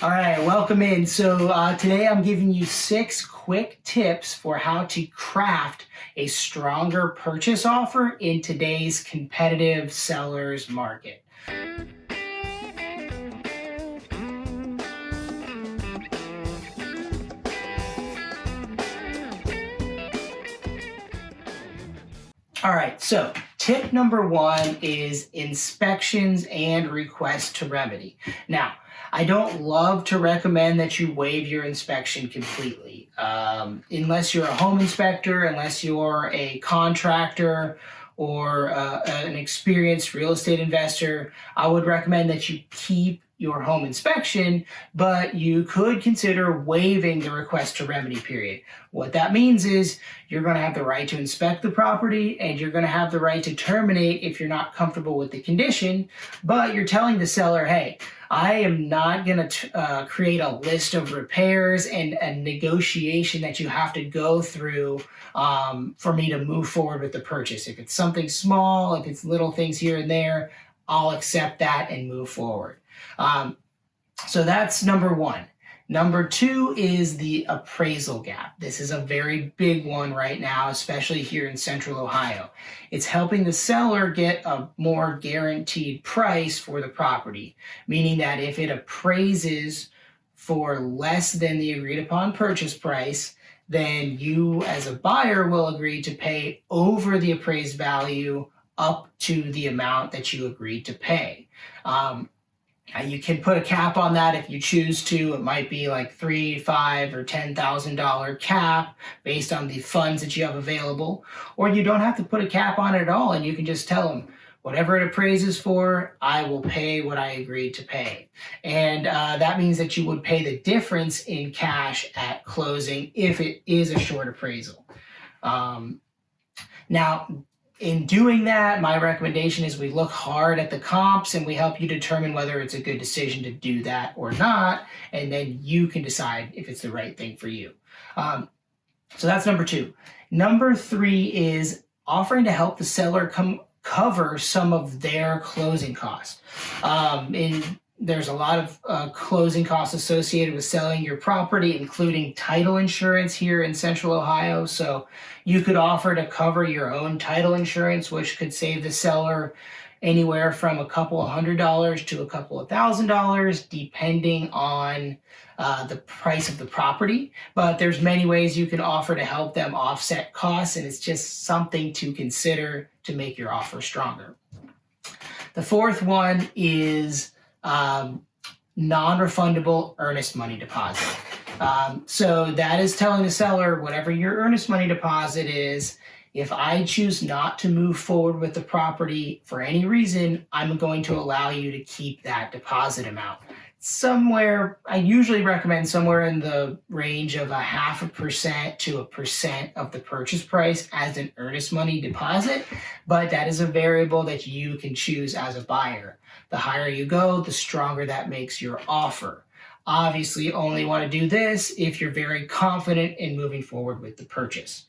All right, welcome in. So today I'm giving you 6 quick tips for how to craft a stronger purchase offer in today's competitive sellers market. All right, so tip number 1 is inspections and request to remedy. Now, I don't love to recommend that you waive your inspection completely. Unless you're a home inspector, unless you're a contractor or an experienced real estate investor, I would recommend that you keep your home inspection, but you could consider waiving the request to remedy period. What that means is you're going to have the right to inspect the property and you're going to have the right to terminate if you're not comfortable with the condition, but you're telling the seller, hey, I am not going to create a list of repairs and a negotiation that you have to go through for me to move forward with the purchase. If it's something small, if it's little things here and there, I'll accept that and move forward. So that's number 1. Number 2 is the appraisal gap. This is a very big one right now, especially here in Central Ohio. It's helping the seller get a more guaranteed price for the property, meaning that if it appraises for less than the agreed upon purchase price, then you as a buyer will agree to pay over the appraised value up to the amount that you agreed to pay. You can put a cap on that if you choose to. It might be like $3, $5, or $10,000 cap based on the funds that you have available. Or you don't have to put a cap on it at all, and you can just tell them, whatever it appraises for, I will pay what I agreed to pay. And that means that you would pay the difference in cash at closing if it is a short appraisal. Now, in doing that, my recommendation is we look hard at the comps and we help you determine whether it's a good decision to do that or not, and then you can decide if it's the right thing for you. So that's number 2. Number 3 is offering to help the seller cover some of their closing costs. There's a lot of closing costs associated with selling your property, including title insurance here in Central Ohio. So you could offer to cover your own title insurance, which could save the seller anywhere from a couple of $100s to a couple of $1,000s, depending on the price of the property. But there's many ways you can offer to help them offset costs, and it's just something to consider to make your offer stronger. The 4th one is non-refundable earnest money deposit. So that is telling the seller, whatever your earnest money deposit is, if I choose not to move forward with the property for any reason, I'm going to allow you to keep that deposit amount. I usually recommend somewhere in the range of 0.5% to 1% of the purchase price as an earnest money deposit, but that is a variable that you can choose as a buyer. The higher you go, the stronger that makes your offer. Obviously, you only want to do this if you're very confident in moving forward with the purchase.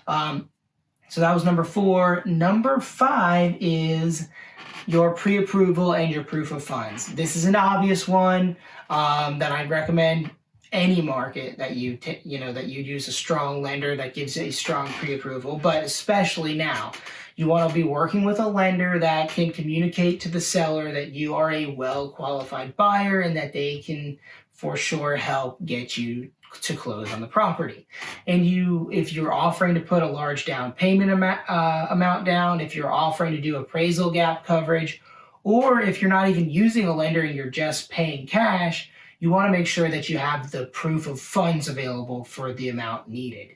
So that was number 4. Number 5 is your pre-approval and your proof of funds. This is an obvious one that I'd recommend any market that you use a strong lender that gives a strong pre-approval, but especially now. You want to be working with a lender that can communicate to the seller that you are a well-qualified buyer and that they can for sure help get you to close on the property. And if you're offering to put a large down payment amount down, if you're offering to do appraisal gap coverage, or if you're not even using a lender and you're just paying cash, you want to make sure that you have the proof of funds available for the amount needed.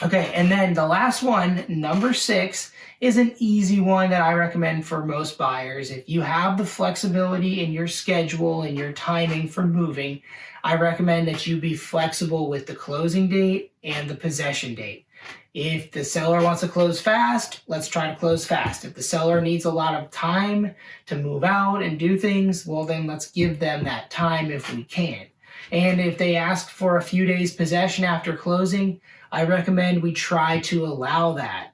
Okay, and then the last one, number 6, is an easy one that I recommend for most buyers. If you have the flexibility in your schedule and your timing for moving, I recommend that you be flexible with the closing date and the possession date. If the seller wants to close fast, let's try to close fast. If the seller needs a lot of time to move out and do things, well, then let's give them that time if we can. And if they ask for a few days possession after closing, I recommend we try to allow that.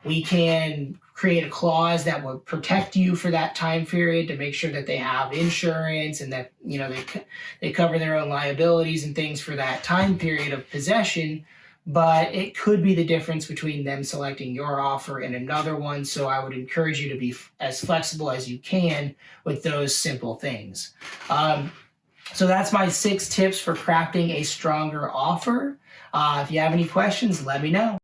We can create a clause that would protect you for that time period to make sure that they have insurance and that they cover their own liabilities and things for that time period of possession. But it could be the difference between them selecting your offer and another one. So I would encourage you to be as flexible as you can with those simple things. So that's my 6 tips for crafting a stronger offer. If you have any questions, let me know.